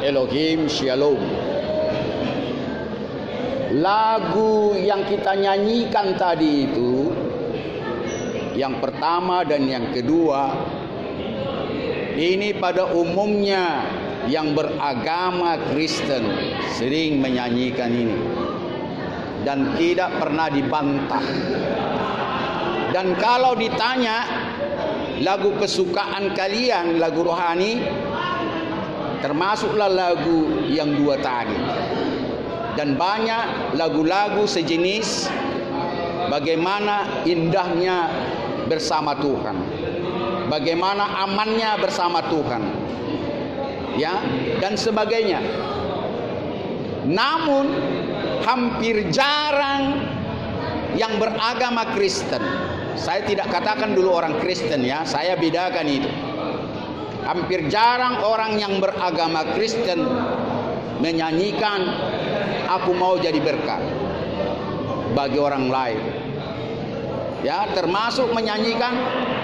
Elohim Shalom. Lagu yang kita nyanyikan tadi itu, yang pertama dan yang kedua, ini pada umumnya yang beragama Kristen sering menyanyikan ini dan tidak pernah dibantah. Dan kalau ditanya lagu kesukaan kalian, lagu rohani, termasuklah lagu yang dua tadi. Dan banyak lagu-lagu sejenis bagaimana indahnya bersama Tuhan, bagaimana amannya bersama Tuhan, ya, dan sebagainya. Namun hampir jarang yang beragama Kristen. Saya tidak katakan dulu orang Kristen, ya, saya bedakan itu. Hampir jarang orang yang beragama Kristen menyanyikan "Aku mau jadi berkat" bagi orang lain. Ya, termasuk menyanyikan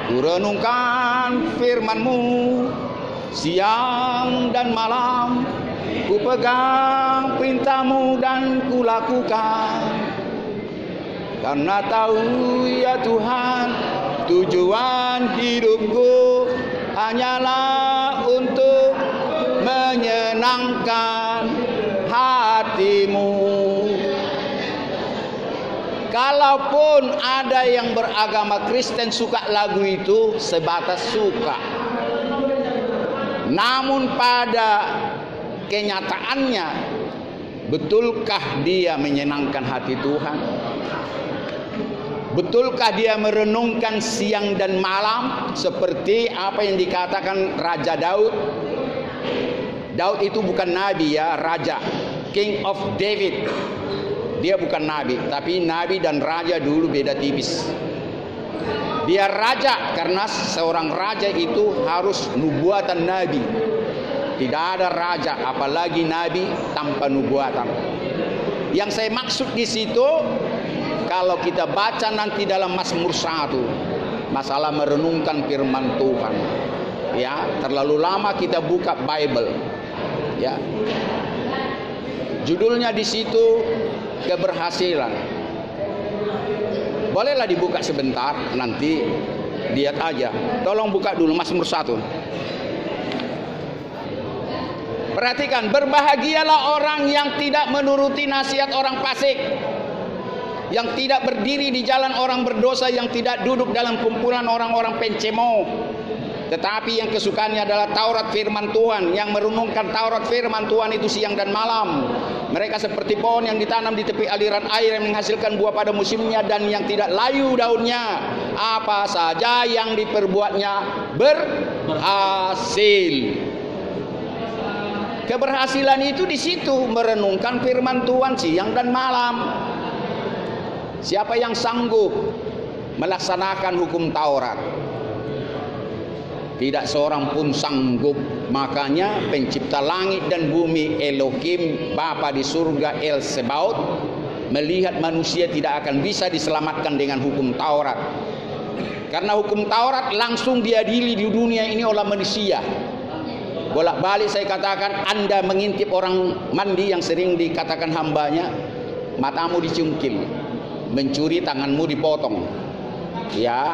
"Ku renungkan firman-Mu siang dan malam, ku pegang perintah-Mu dan ku lakukan. Karena tahu ya Tuhan, tujuan hidupku hanyalah untuk menyenangkan hati-Mu." Kalaupun ada yang beragama Kristen suka lagu itu, sebatas suka. Namun pada kenyataannya, betulkah dia menyenangkan hati Tuhan? Betulkah dia merenungkan siang dan malam seperti apa yang dikatakan Raja Daud? Daud itu bukan nabi, ya, raja, King of David. Dia bukan nabi, tapi nabi dan raja dulu beda tipis. Dia raja karena seorang raja itu harus nubuatan nabi. Tidak ada raja apalagi nabi tanpa nubuatan. Yang saya maksud di situ, kalau kita baca nanti dalam Mazmur 1, masalah merenungkan firman Tuhan, ya, terlalu lama kita buka Bible, ya. Judulnya di situ keberhasilan. Bolehlah dibuka sebentar, nanti lihat aja. Tolong buka dulu Mazmur 1. Perhatikan, berbahagialah orang yang tidak menuruti nasihat orang fasik, yang tidak berdiri di jalan orang berdosa, yang tidak duduk dalam kumpulan orang-orang pencemo, tetapi yang kesukaannya adalah Taurat firman Tuhan, yang merenungkan Taurat firman Tuhan itu siang dan malam. Mereka seperti pohon yang ditanam di tepi aliran air, yang menghasilkan buah pada musimnya dan yang tidak layu daunnya. Apa saja yang diperbuatnya berhasil. Keberhasilan itu di situ, merenungkan firman Tuhan siang dan malam. Siapa yang sanggup melaksanakan hukum Taurat? Tidak seorang pun sanggup. Makanya pencipta langit dan bumi, Elohim, Bapa di surga, El Sebaot, melihat manusia tidak akan bisa diselamatkan dengan hukum Taurat. Karena hukum Taurat langsung diadili di dunia ini oleh manusia. Bolak-balik saya katakan, Anda mengintip orang mandi yang sering dikatakan hambanya, matamu dicungkil, mencuri tanganmu dipotong, ya,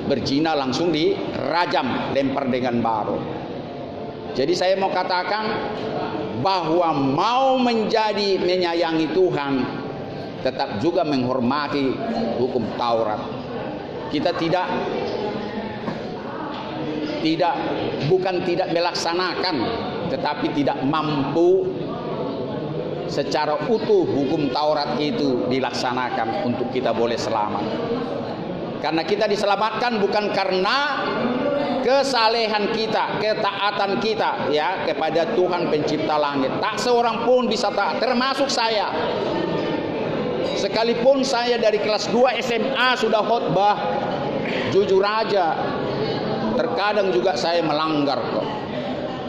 berzina langsung dirajam, lempar dengan batu. Jadi saya mau katakan bahwa mau menjadi menyayangi Tuhan, tetap juga menghormati hukum Taurat. Kita bukan tidak melaksanakan, tetapi tidak mampu secara utuh hukum Taurat itu dilaksanakan untuk kita boleh selamat. Karena kita diselamatkan bukan karena kesalehan kita, ketaatan kita, ya, kepada Tuhan pencipta langit. Tak seorang pun bisa taat, termasuk saya. Sekalipun saya dari kelas 2 SMA sudah khotbah, jujur aja, terkadang juga saya melanggar kok.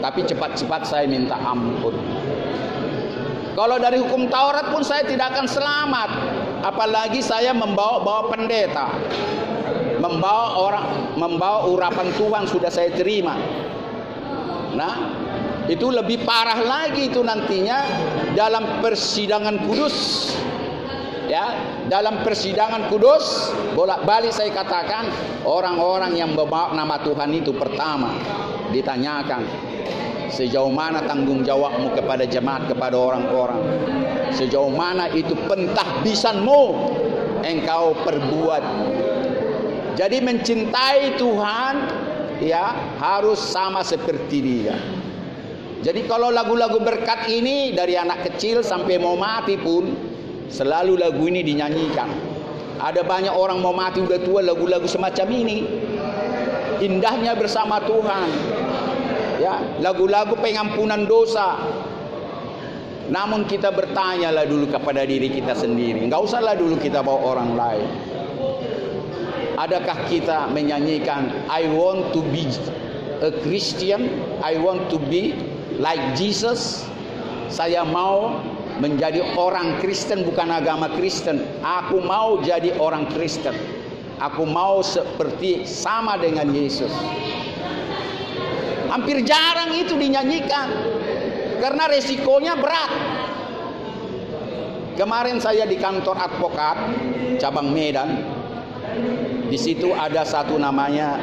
Tapi cepat-cepat saya minta ampun. Kalau dari hukum Taurat pun saya tidak akan selamat. Apalagi saya membawa pendeta, membawa urapan Tuhan sudah saya terima. Nah, itu lebih parah lagi itu nantinya dalam persidangan kudus. Ya, dalam persidangan kudus bolak-balik saya katakan, orang-orang yang membawa nama Tuhan itu pertama ditanyakan, sejauh mana tanggung jawabmu kepada jemaat, kepada orang-orang, sejauh mana itu pentahbisanmu engkau perbuat. Jadi mencintai Tuhan ya harus sama seperti Dia. Jadi kalau lagu-lagu berkat ini dari anak kecil sampai mau mati pun selalu lagu ini dinyanyikan. Ada banyak orang mau mati udah tua lagu-lagu semacam ini. Indahnya bersama Tuhan. Ya, lagu-lagu pengampunan dosa. Namun kita bertanyalah dulu kepada diri kita sendiri. Enggak usahlah dulu kita bawa orang lain. Adakah kita menyanyikan I want to be a Christian, I want to be like Jesus. Saya mau menjadi orang Kristen, bukan agama Kristen. Aku mau jadi orang Kristen. Aku mau seperti sama dengan Yesus. Hampir jarang itu dinyanyikan karena resikonya berat. Kemarin saya di kantor advokat cabang Medan. Di situ ada satu namanya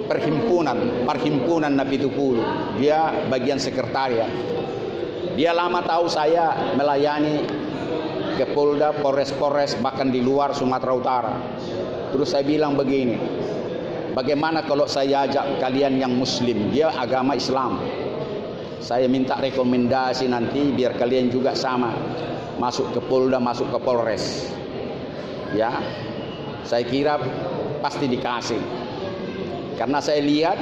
perhimpunan Napi Tupulu. Dia bagian sekretariat. Dia lama tahu saya melayani ke Polda, Polres, bahkan di luar Sumatera Utara. Terus saya bilang begini, bagaimana kalau saya ajak kalian yang Muslim, dia agama Islam. Saya minta rekomendasi nanti biar kalian juga sama, masuk ke Polda, masuk ke Polres. Ya, saya kira pasti dikasih. Karena saya lihat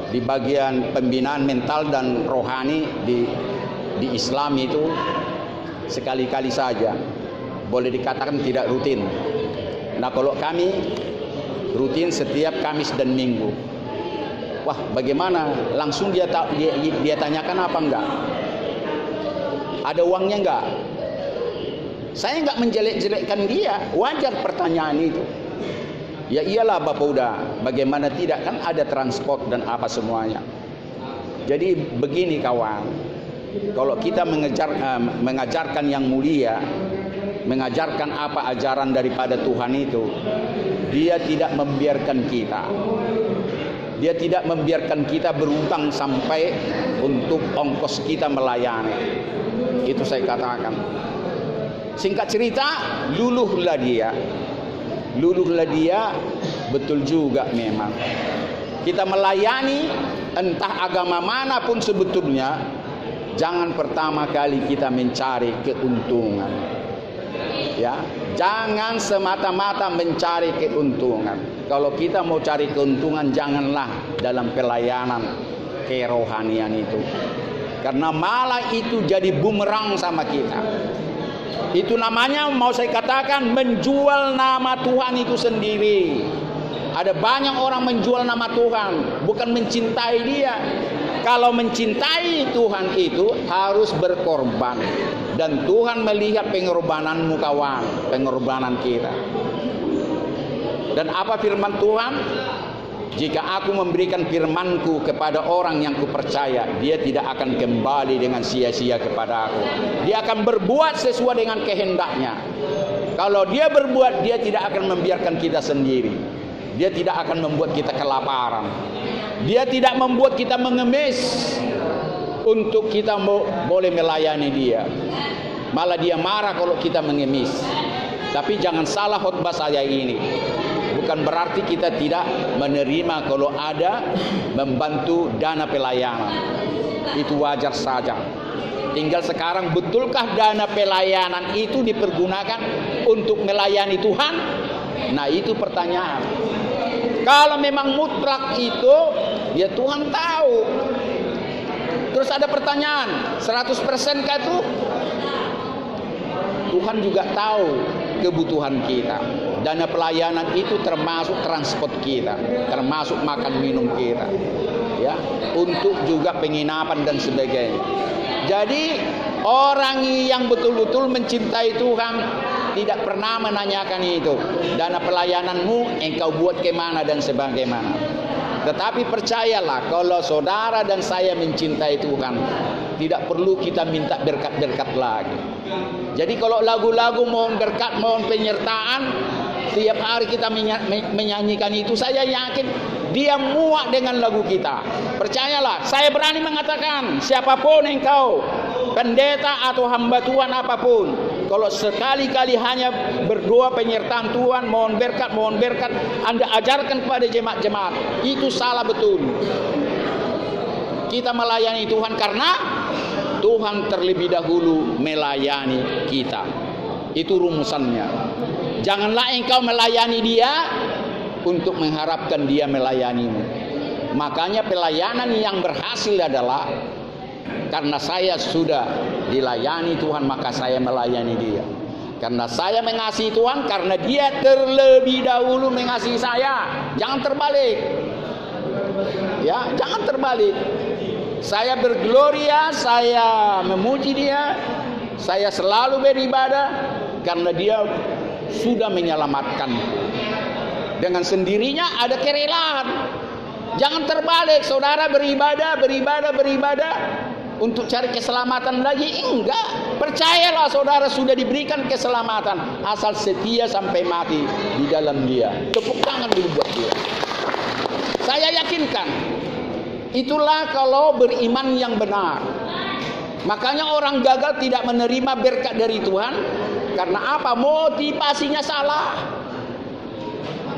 di bagian pembinaan mental dan rohani di Islam itu sekali-kali saja, boleh dikatakan tidak rutin. Nah, kalau kami rutin setiap Kamis dan Minggu. Wah, bagaimana? Langsung dia tanyakan apa enggak? Ada uangnya enggak? Saya enggak menjelek-jelekkan dia, wajar pertanyaan itu. Ya iyalah Bapak udah, bagaimana tidak, kan ada transport dan apa semuanya. Jadi begini kawan, kalau kita mengajarkan yang mulia, mengajarkan apa ajaran daripada Tuhan itu, Dia tidak membiarkan kita. Dia tidak membiarkan kita berutang sampai untuk ongkos kita melayani. Itu saya katakan. Singkat cerita, luluhlah dia, betul juga memang. Kita melayani entah agama manapun sebetulnya, jangan pertama kali kita mencari keuntungan. Ya, jangan semata-mata mencari keuntungan. Kalau kita mau cari keuntungan, janganlah dalam pelayanan kerohanian itu. Karena malah itu jadi bumerang sama kita. Itu namanya, mau saya katakan, menjual nama Tuhan itu sendiri. Ada banyak orang menjual nama Tuhan, bukan mencintai Dia. Kalau mencintai Tuhan itu harus berkorban. Dan Tuhan melihat pengorbananmu kawan, pengorbanan kita. Dan apa firman Tuhan? Jika aku memberikan firmanku kepada orang yang kupercaya, dia tidak akan kembali dengan sia-sia kepada aku. Dia akan berbuat sesuai dengan kehendaknya. Kalau dia berbuat, dia tidak akan membiarkan kita sendiri. Dia tidak akan membuat kita kelaparan. Dia tidak membuat kita mengemis untuk kita boleh melayani Dia. Malah Dia marah kalau kita mengemis. Tapi jangan salah khotbah saya ini. Bukan berarti kita tidak menerima kalau ada membantu dana pelayanan. Itu wajar saja. Tinggal sekarang, betulkah dana pelayanan itu dipergunakan untuk melayani Tuhan? Nah, itu pertanyaan. Kalau memang mutlak itu, ya Tuhan tahu. Terus ada pertanyaan, 100% kah itu? Tuhan juga tahu kebutuhan kita. Dana pelayanan itu termasuk transport kita, termasuk makan minum kita, ya, untuk juga penginapan dan sebagainya. Jadi orang yang betul-betul mencintai Tuhan tidak pernah menanyakan itu. Dana pelayananmu engkau buat kemana dan sebagaimana. Tetapi percayalah, kalau saudara dan saya mencintai Tuhan, tidak perlu kita minta berkat-berkat lagi. Jadi kalau lagu-lagu mohon berkat, mohon penyertaan, tiap hari kita menyanyikan itu, saya yakin dia muak dengan lagu kita. Percayalah, saya berani mengatakan, siapapun engkau, pendeta atau hamba Tuhan apapun, kalau sekali-kali hanya berdoa penyertaan Tuhan, mohon berkat, Anda ajarkan kepada jemaat-jemaat, itu salah betul. Kita melayani Tuhan karena Tuhan terlebih dahulu melayani kita. Itu rumusannya. Janganlah engkau melayani dia untuk mengharapkan dia melayanimu. Makanya pelayanan yang berhasil adalah karena saya sudah dilayani Tuhan, maka saya melayani dia. Karena saya mengasihi Tuhan, karena dia terlebih dahulu mengasihi saya. Jangan terbalik. Ya, jangan terbalik. Saya bergloria, saya memuji dia, saya selalu beribadah karena dia sudah menyelamatkan. Dengan sendirinya ada kerelaan. Jangan terbalik, saudara beribadah untuk cari keselamatan lagi. Enggak. Percayalah, saudara sudah diberikan keselamatan asal setia sampai mati di dalam dia. Tepuk tangan dulu buat dia. Saya yakinkan itulah kalau beriman yang benar. Makanya orang gagal tidak menerima berkat dari Tuhan karena apa? Motivasinya salah.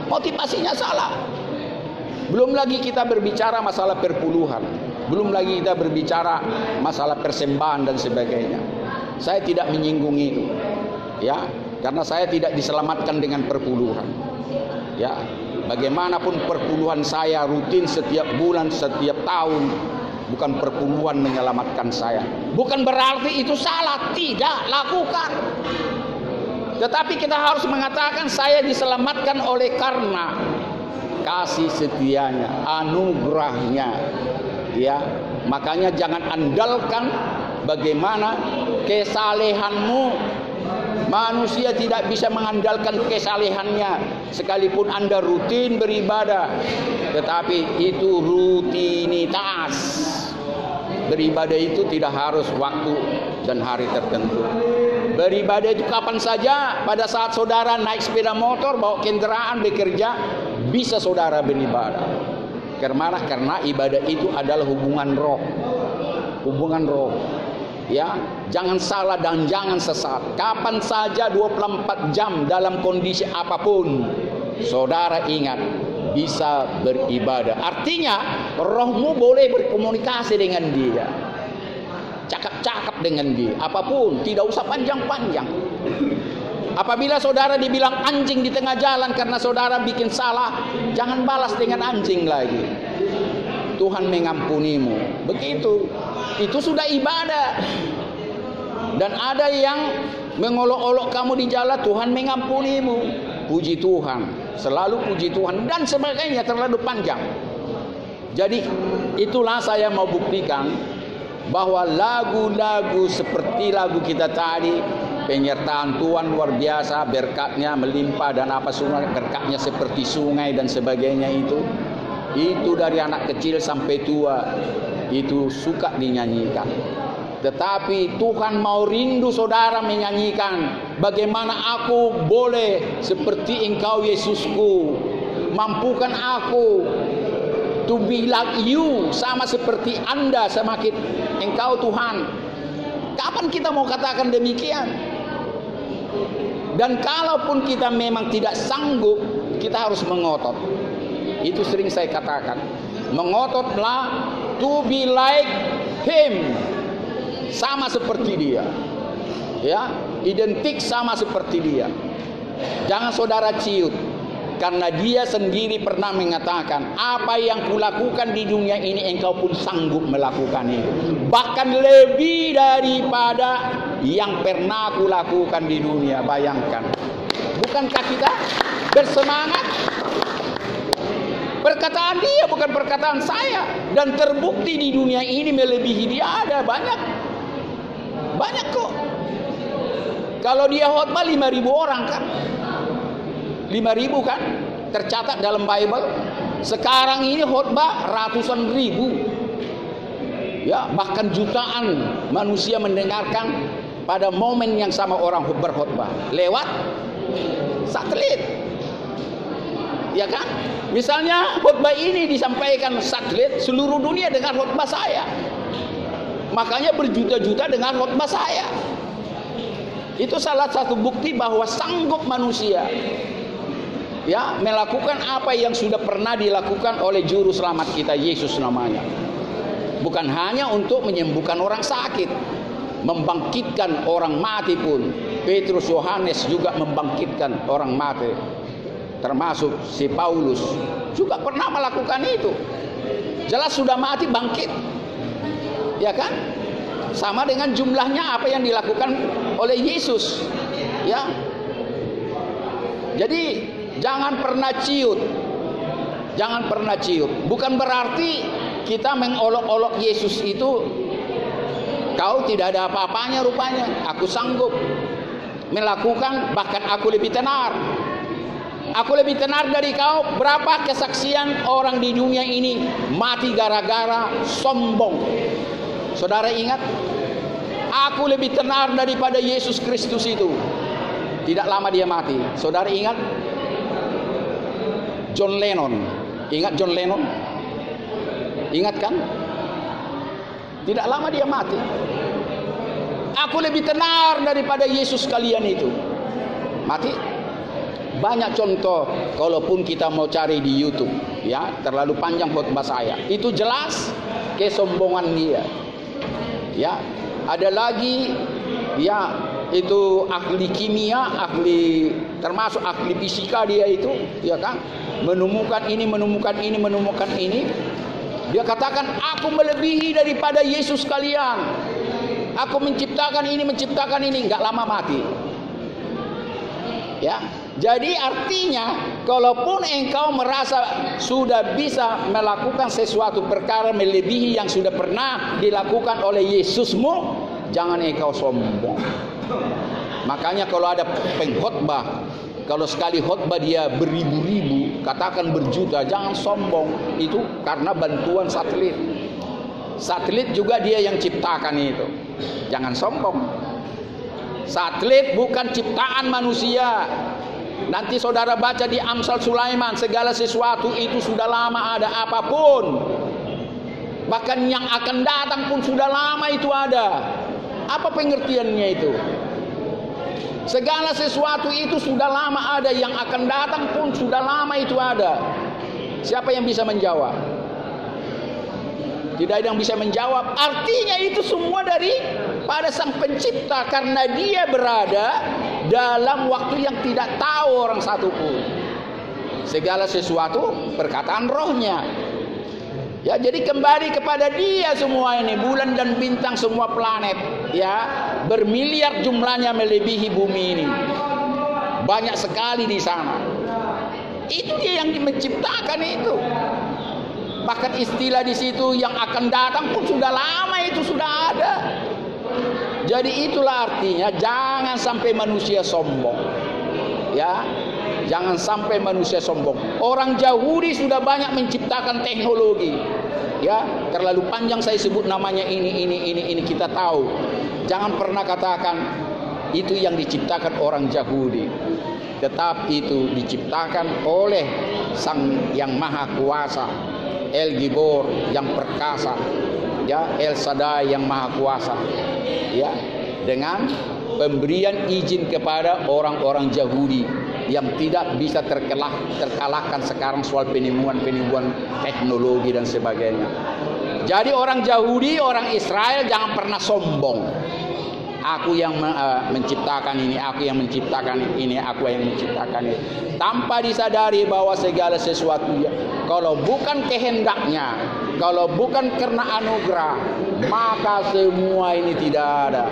Motivasinya salah. Belum lagi kita berbicara masalah perpuluhan. Belum lagi kita berbicara masalah persembahan dan sebagainya. Saya tidak menyinggung itu. Ya, karena saya tidak diselamatkan dengan perpuluhan. Ya, bagaimanapun perpuluhan saya rutin setiap bulan, setiap tahun, bukan perpuluhan menyelamatkan saya. Bukan berarti itu salah, tidak lakukan. Tetapi kita harus mengatakan saya diselamatkan oleh karena kasih setianya, anugerahnya. Ya, makanya jangan andalkan bagaimana kesalehanmu. Manusia tidak bisa mengandalkan kesalehannya sekalipun Anda rutin beribadah. Tetapi itu rutinitas. Beribadah itu tidak harus waktu dan hari tertentu. Beribadah itu kapan saja. Pada saat saudara naik sepeda motor, bawa kendaraan bekerja, bisa saudara beribadah. Karena ibadah itu adalah hubungan roh. Hubungan roh. Ya, jangan salah dan jangan sesat. Kapan saja 24 jam dalam kondisi apapun, saudara ingat bisa beribadah. Artinya rohmu boleh berkomunikasi dengan dia, cakap-cakap dengan dia, apapun, tidak usah panjang-panjang. Apabila saudara dibilang anjing di tengah jalan karena saudara bikin salah, jangan balas dengan anjing lagi. Tuhan mengampunimu. Begitu. Itu sudah ibadah. Dan ada yang mengolok-olok kamu di jalan, Tuhan mengampunimu. Puji Tuhan. Selalu puji Tuhan dan sebagainya, terlalu panjang. Jadi itulah saya mau buktikan bahwa lagu-lagu seperti lagu kita tadi, penyertaan Tuhan luar biasa, berkatnya melimpah dan apa semua, berkatnya seperti sungai dan sebagainya itu dari anak kecil sampai tua itu suka dinyanyikan. Tetapi Tuhan mau rindu saudara menyanyikan, bagaimana aku boleh seperti Engkau Yesusku, mampukan aku to be like you, sama seperti Anda, semakin Engkau Tuhan. Kapan kita mau katakan demikian? Dan kalaupun kita memang tidak sanggup, kita harus mengotot. Itu sering saya katakan, mengototlah to be like him, sama seperti dia. Ya, identik sama seperti dia. Jangan saudara ciut, karena dia sendiri pernah mengatakan, apa yang kulakukan di dunia ini engkau pun sanggup melakukan itu, bahkan lebih daripada yang pernah kulakukan di dunia. Bayangkan, bukankah kita bersemangat? Perkataan dia bukan perkataan saya. Dan terbukti di dunia ini melebihi dia ada banyak. Banyak kok. Kalau dia khotbah 5.000 orang kan. 5.000 kan. Tercatat dalam Bible. Sekarang ini khotbah ratusan ribu, ya bahkan jutaan manusia mendengarkan pada momen yang sama orang berkhotbah lewat satelit, ya kan? Misalnya khotbah ini disampaikan satelit, seluruh dunia dengar khotbah saya. Makanya berjuta-juta dengar khotbah saya. Itu salah satu bukti bahwa sanggup manusia, ya, melakukan apa yang sudah pernah dilakukan oleh juru selamat kita, Yesus namanya. Bukan hanya untuk menyembuhkan orang sakit, membangkitkan orang mati pun. Petrus, Yohanes juga membangkitkan orang mati. Termasuk si Paulus juga pernah melakukan itu. Jelas sudah mati bangkit, ya kan? Sama dengan jumlahnya apa yang dilakukan oleh Yesus, ya. Jadi jangan pernah ciut, jangan pernah ciut. Bukan berarti kita mengolok-olok Yesus itu, kau tidak ada apa-apanya rupanya, aku sanggup melakukan, bahkan aku lebih tenar. Aku lebih tenar dari kau. Berapa kesaksian orang di dunia ini mati gara-gara sombong. Saudara ingat, aku lebih tenar daripada Yesus Kristus itu. Tidak lama dia mati. Saudara ingat John Lennon? Ingat John Lennon? Ingat kan? Tidak lama dia mati. Aku lebih tenar daripada Yesus kalian itu. Mati. Banyak contoh, kalaupun kita mau cari di YouTube, ya, terlalu panjang khotbah saya. Itu jelas kesombongan dia. Ya, ada lagi, ya, itu ahli kimia, termasuk ahli fisika dia itu, ya kan, menemukan ini. Dia katakan, aku melebihi daripada Yesus kalian. Aku menciptakan ini, enggak lama mati. Ya, jadi artinya, kalaupun engkau merasa sudah bisa melakukan sesuatu perkara melebihi yang sudah pernah dilakukan oleh Yesusmu, jangan engkau sombong. Makanya kalau ada pengkhotbah, kalau sekali khotbah dia beribu-ribu, katakan berjuta, jangan sombong. Itu karena bantuan satelit. Satelit juga dia yang ciptakan itu. Jangan sombong. Satelit bukan ciptaan manusia. Nanti saudara baca di Amsal Sulaiman, segala sesuatu itu sudah lama ada, apapun. Bahkan yang akan datang pun sudah lama itu ada. Apa pengertiannya itu? Segala sesuatu itu sudah lama ada, yang akan datang pun sudah lama itu ada. Siapa yang bisa menjawab? Tidak ada yang bisa menjawab. Artinya itu semua daripada Sang Pencipta, karena dia berada dalam waktu yang tidak tahu orang satu pun. Segala sesuatu perkataan rohnya. Ya, jadi kembali kepada dia semua ini, bulan dan bintang, semua planet, ya, bermiliar jumlahnya melebihi bumi ini. Banyak sekali di sana. Itu dia yang menciptakan itu. Bahkan istilah di situ yang akan datang pun sudah lama itu sudah ada. Jadi itulah artinya, jangan sampai manusia sombong. Ya, jangan sampai manusia sombong. Orang Yahudi sudah banyak menciptakan teknologi. Ya, terlalu panjang saya sebut namanya ini kita tahu. Jangan pernah katakan itu yang diciptakan orang Yahudi. Tetap itu diciptakan oleh Sang yang Maha Kuasa. El Gibor yang perkasa, ya, El Shaddai yang Maha Kuasa, ya, dengan pemberian izin kepada orang-orang Yahudi yang tidak bisa terkalahkan sekarang soal penemuan teknologi dan sebagainya. Jadi orang Yahudi, orang Israel jangan pernah sombong. Aku yang menciptakan ini, aku yang menciptakan ini, aku yang menciptakan ini. Tanpa disadari bahwa segala sesuatu, kalau bukan kehendaknya, kalau bukan karena anugerah, maka semua ini tidak ada.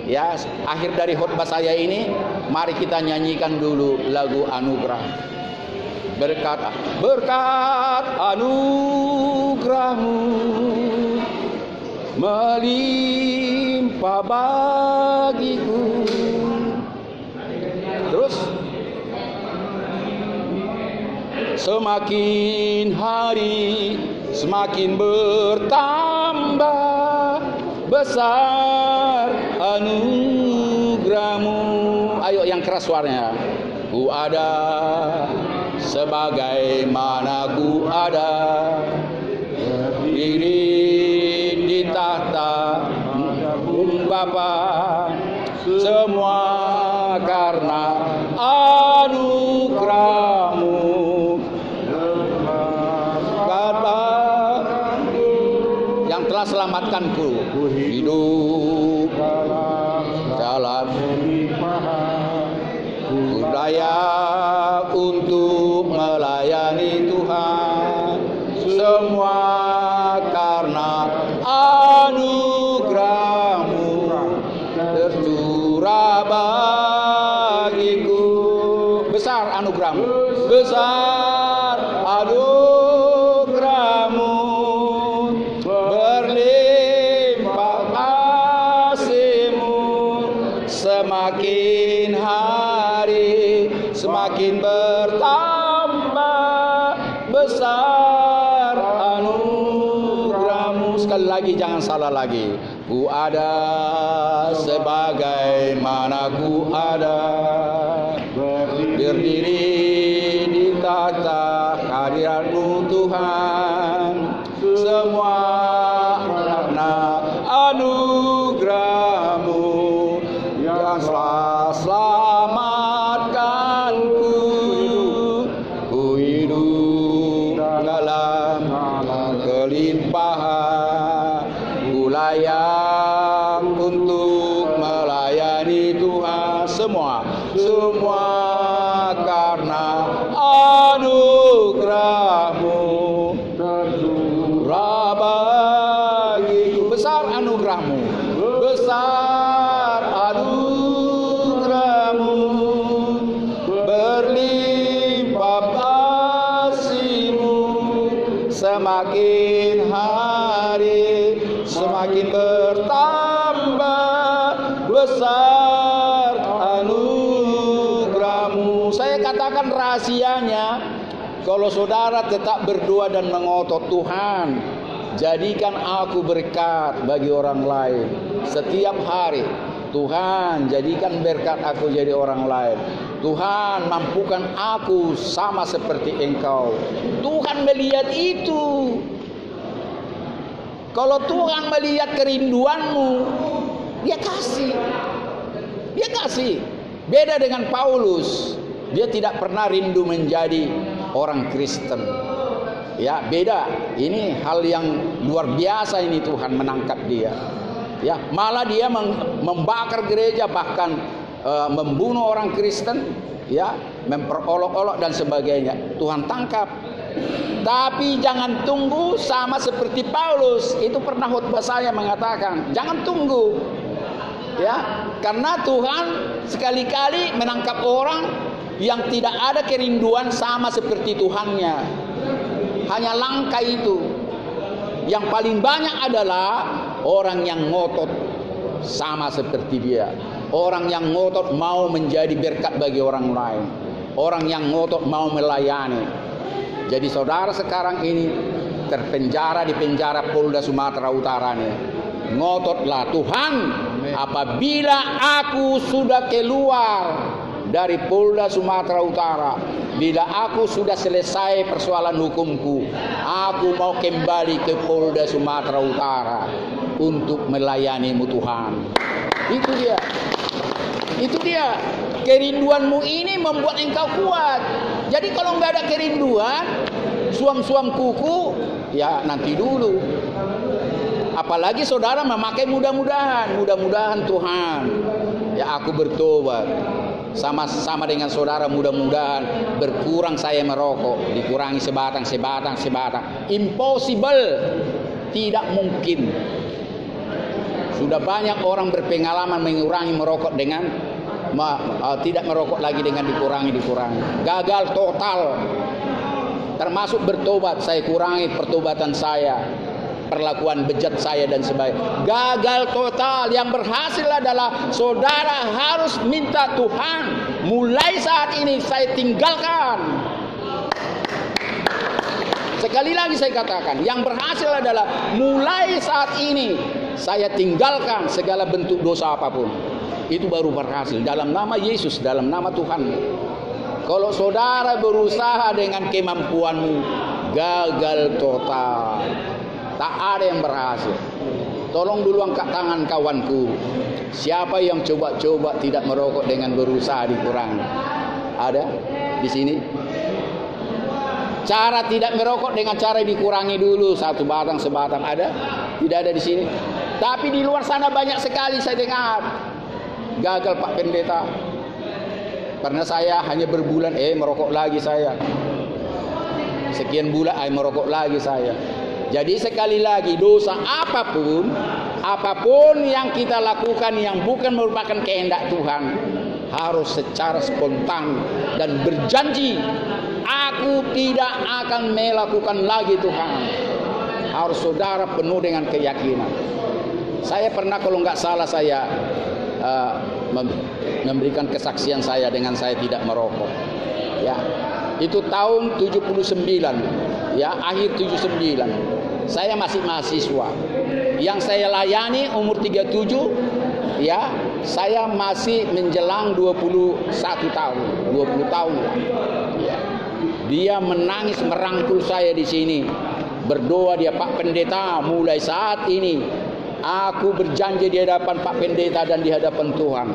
Ya, akhir dari khotbah saya ini, mari kita nyanyikan dulu lagu anugerah. Berkat anugerahmu melimpah bagiku. Terus semakin hari semakin bertambah besar anugerahmu. Ayo yang keras suaranya. Ku ada sebagaimana ku ada berdiri di tahta Bapa, semua karena anugerahmu. Kata yang telah selamatkanku hidup dalam layak untuk melayani Tuhan, semua karena anugerahmu tercurah bagiku. Besar anugerahmu, besar anugerahmu, berlimpah kasih-Mu, semakin hari semakin bertambah besar anugerahmu. Sekali lagi, jangan salah lagi. Ku ada sebagaimana ku ada, berdiri di tahta hadirat-Mu Tuhan, semua karena anugerah-Mu yang telah selamatkanku. Ku hidup dalam kelimpahan, ku layak untuk melayani Tuhan, semua karena anugerah-Mu tercurah bagiku. Besar anugerah-Mu, besar anugerah-Mu, berlimpah kasih-Mu, semakin hari semakin bertambah besar anugerah-Mu. Saya katakan rahasianya, kalau saudara tetap berdoa dan mengotot, Tuhan, jadikan aku berkat bagi orang lain setiap hari. Tuhan, jadikan berkat aku jadi orang lain. Tuhan, mampukan aku sama seperti Engkau. Tuhan melihat itu. Kalau Tuhan melihat kerinduanmu, Dia kasih. Dia kasih. Beda dengan Paulus. Dia tidak pernah rindu menjadi orang Kristen. Ya, beda. Ini hal yang luar biasa ini, Tuhan menangkap dia. Ya, malah dia membakar gereja, bahkan membunuh orang Kristen, ya, memperolok-olok dan sebagainya. Tuhan tangkap. Tapi jangan tunggu sama seperti Paulus. Itu pernah khotbah saya mengatakan, jangan tunggu. Ya, karena Tuhan sekali-kali menangkap orang yang tidak ada kerinduan sama seperti Tuhannya. Hanya langkah itu. Yang paling banyak adalah orang yang ngotot sama seperti dia. Orang yang ngotot mau menjadi berkat bagi orang lain. Orang yang ngotot mau melayani. Jadi saudara sekarang ini terpenjara di penjara Polda Sumatera Utara nih. Ngototlah, Tuhan, apabila aku sudah keluar dari Polda Sumatera Utara, bila aku sudah selesai persoalan hukumku, aku mau kembali ke Polda Sumatera Utara untuk melayani-Mu Tuhan. Itu dia. Itu dia. Kerinduanmu ini membuat engkau kuat. Jadi kalau nggak ada kerinduan, suam-suam kuku, ya nanti dulu. Apalagi saudara memakai mudah-mudahan Tuhan, ya aku bertobat. Sama dengan saudara, mudah-mudahan berkurang saya merokok, dikurangi sebatang. Impossible, tidak mungkin. Sudah banyak orang berpengalaman mengurangi merokok dengan tidak merokok lagi dengan dikurangi. Gagal total. Termasuk bertobat, saya kurangi pertobatan saya, perlakuan bejat saya dan sebagainya. Gagal total. Yang berhasil adalah saudara harus minta Tuhan, mulai saat ini saya tinggalkan. Sekali lagi saya katakan, yang berhasil adalah mulai saat ini saya tinggalkan segala bentuk dosa apapun. Itu baru berhasil dalam nama Yesus, dalam nama Tuhan. Kalau saudara berusaha dengan kemampuanmu, gagal total. Tak ada yang berhasil. Tolong dulu angkat tangan kawanku. Siapa yang coba-coba tidak merokok dengan berusaha dikurangi? Ada di sini? Cara tidak merokok dengan cara dikurangi dulu satu batang sebatang, ada? Tidak ada di sini. Tapi di luar sana banyak sekali saya dengar. Gagal Pak Pendeta. Karena saya hanya berbulan, merokok lagi saya. Sekian bulan, merokok lagi saya. Jadi sekali lagi, dosa apapun yang kita lakukan yang bukan merupakan kehendak Tuhan, harus secara spontan dan berjanji, aku tidak akan melakukan lagi Tuhan. Harus saudara penuh dengan keyakinan. Saya pernah, kalau nggak salah, saya memberikan kesaksian saya dengan saya tidak merokok. Ya, itu tahun 79, ya, akhir 79. Saya masih mahasiswa. Yang saya layani umur 37, ya, saya masih menjelang 21 tahun, 20 tahun. Ya. Dia menangis merangkul saya di sini. Berdoa dia, Pak Pendeta, mulai saat ini aku berjanji di hadapan Pak Pendeta dan di hadapan Tuhan,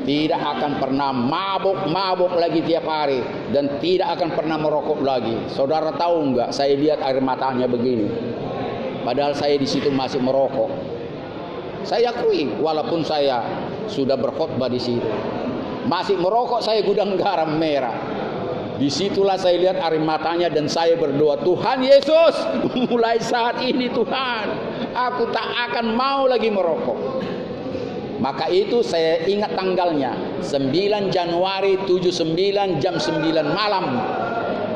tidak akan pernah mabuk lagi tiap hari dan tidak akan pernah merokok lagi. Saudara tahu enggak, saya lihat air matanya begini. Padahal saya di situ masih merokok. Saya akui, walaupun saya sudah berkhotbah di situ, masih merokok saya gudang garam merah. Disitulah saya lihat air matanya dan saya berdoa, Tuhan Yesus, mulai saat ini Tuhan, aku tak akan mau lagi merokok. Maka itu saya ingat tanggalnya, 9 Januari 79 jam 9 malam,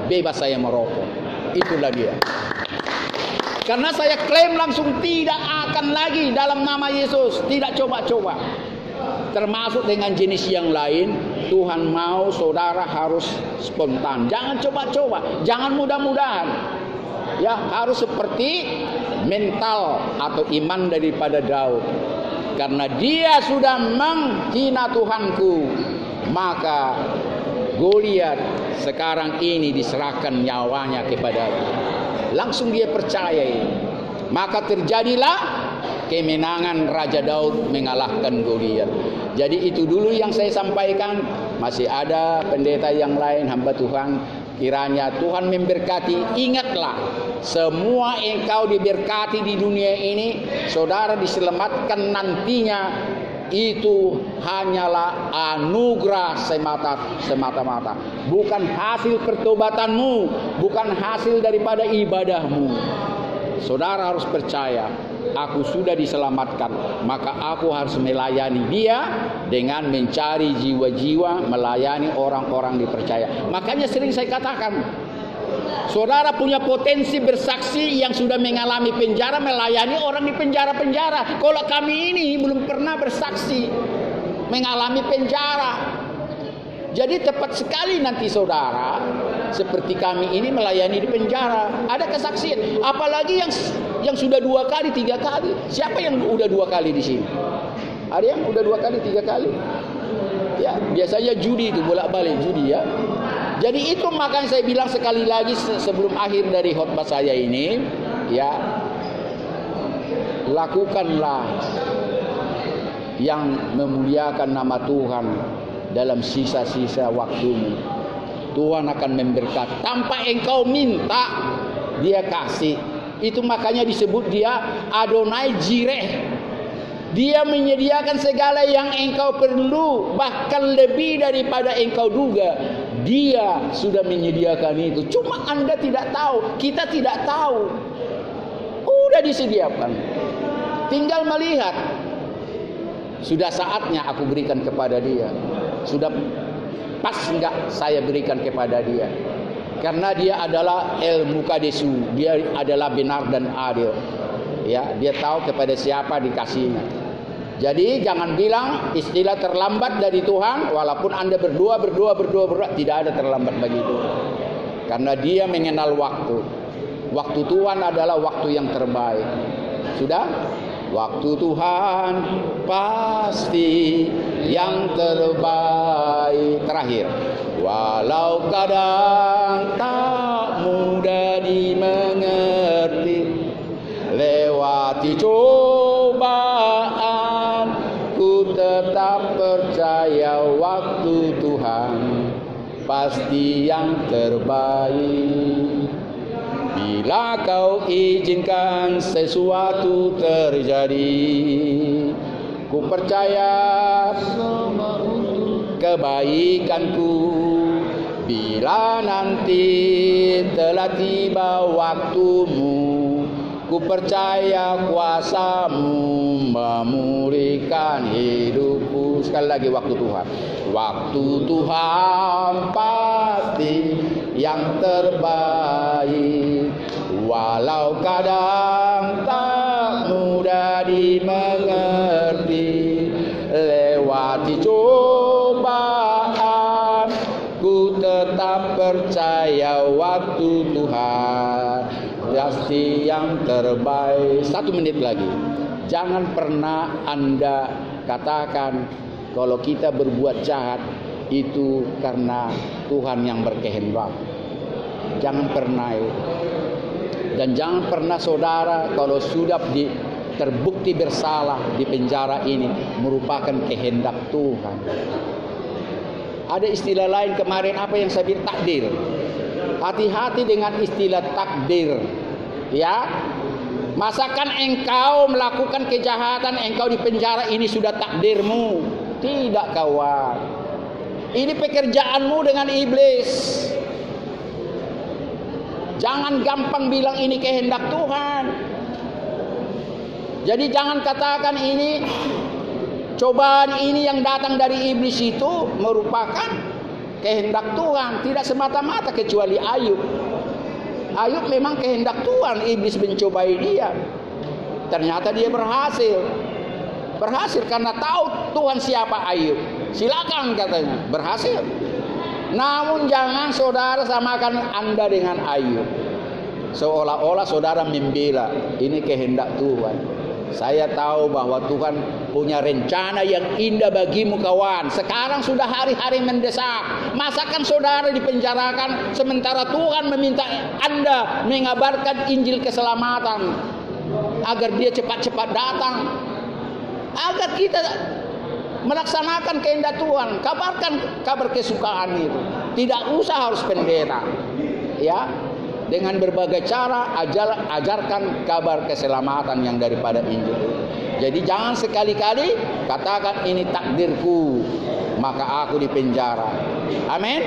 bebas saya merokok. Itulah dia. Karena saya klaim langsung tidak akan lagi dalam nama Yesus, tidak coba-coba. Termasuk dengan jenis yang lain, Tuhan mau saudara harus spontan. Jangan coba-coba, jangan mudah-mudahan. Ya, harus seperti mental atau iman daripada Daud. Karena dia sudah menghina Tuhanku, maka Goliat sekarang ini diserahkan nyawanya kepada-Nya. Langsung dia percaya ini. Maka terjadilah kemenangan Raja Daud mengalahkan Goliat. Jadi itu dulu yang saya sampaikan. Masih ada pendeta yang lain, hamba Tuhan, kiranya Tuhan memberkati. Ingatlah, semua engkau diberkati di dunia ini, saudara diselamatkan nantinya, itu hanyalah anugerah semata-mata, bukan hasil pertobatanmu, bukan hasil daripada ibadahmu. Saudara harus percaya, aku sudah diselamatkan, maka aku harus melayani dia dengan mencari jiwa-jiwa, melayani orang-orang dipercaya. Makanya sering saya katakan, saudara punya potensi bersaksi yang sudah mengalami penjara, melayani orang di penjara-penjara. Kalau kami ini belum pernah bersaksi mengalami penjara. Jadi tepat sekali nanti saudara, seperti kami ini melayani di penjara, ada kesaksian. Apalagi yang sudah 2 kali, 3 kali. Siapa yang udah 2 kali di sini? Ada yang udah 2 kali, 3 kali? Ya, biasanya judi itu, bolak-balik judi ya. Jadi itu makanya saya bilang sekali lagi sebelum akhir dari khotbah saya ini, ya, lakukanlah yang memuliakan nama Tuhan dalam sisa-sisa waktumu. Tuhan akan memberkati tanpa engkau minta, dia kasih. Itu makanya disebut dia Adonai Jireh. Dia menyediakan segala yang engkau perlu, bahkan lebih daripada engkau duga. Dia sudah menyediakan itu. Cuma Anda tidak tahu, kita tidak tahu. Udah disediakan. Tinggal melihat. Sudah saatnya aku berikan kepada dia. Sudah pas enggak saya berikan kepada dia. Karena dia adalah El Mukadesu, dia adalah benar dan adil. Ya, dia tahu kepada siapa dikasihnya. Jadi jangan bilang istilah terlambat dari Tuhan, walaupun Anda berdoa, tidak ada terlambat bagi Tuhan. Karena dia mengenal waktu. Waktu Tuhan adalah waktu yang terbaik. Sudah? Waktu Tuhan pasti yang terbaik. Terakhir, walau kadang tak mudah dimengerti, lewati cobaan, ku tetap percaya waktu Tuhan pasti yang terbaik. Bila kau izinkan sesuatu terjadi, ku percaya semua untuk kebaikanku. Bila nanti telah tiba waktumu, ku percaya kuasamu memulihkan hidupku. Sekali lagi, waktu Tuhan. Waktu Tuhan pasti yang terbaik. Walau kadang tak mudah dimengerti, lewati cobaan, ku tetap percaya waktu Tuhan pasti yang terbaik. 1 menit lagi. Jangan pernah Anda katakan kalau kita berbuat jahat itu karena Tuhan yang berkehendak. Jangan pernah. Dan jangan pernah saudara kalau sudah terbukti bersalah di penjara ini merupakan kehendak Tuhan. Ada istilah lain kemarin apa yang saya bilang, takdir. Hati-hati dengan istilah takdir. Ya, masakan engkau melakukan kejahatan, engkau di penjara, ini sudah takdirmu? Tidak, kawan. Ini pekerjaanmu dengan iblis. Jangan gampang bilang ini kehendak Tuhan. Jadi jangan katakan ini cobaan ini yang datang dari iblis itu merupakan kehendak Tuhan. Tidak semata-mata, kecuali Ayub. Ayub memang kehendak Tuhan, iblis mencobai dia. Ternyata dia berhasil. Berhasil karena tahu Tuhan siapa Ayub. Silakan katanya, berhasil. Namun jangan saudara samakan Anda dengan Ayub. Seolah-olah saudara membela, ini kehendak Tuhan. Saya tahu bahwa Tuhan punya rencana yang indah bagimu, kawan. Sekarang sudah hari-hari mendesak. Masakan saudara dipenjarakan sementara Tuhan meminta Anda mengabarkan Injil keselamatan agar dia cepat-cepat datang, agar kita melaksanakan kehendak Tuhan. Kabarkan kabar kesukaan itu. Tidak usah harus pendeta. Ya, dengan berbagai cara ajarkan kabar keselamatan yang daripada Injil. Jadi jangan sekali-kali katakan ini takdirku, maka aku dipenjara. Amin.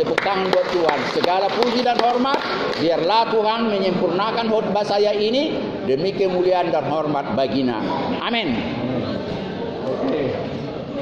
Tepuk tangan buat Tuhan. Segala puji dan hormat biarlah Tuhan menyempurnakan khotbah saya ini demi kemuliaan dan hormat baginda. Amin.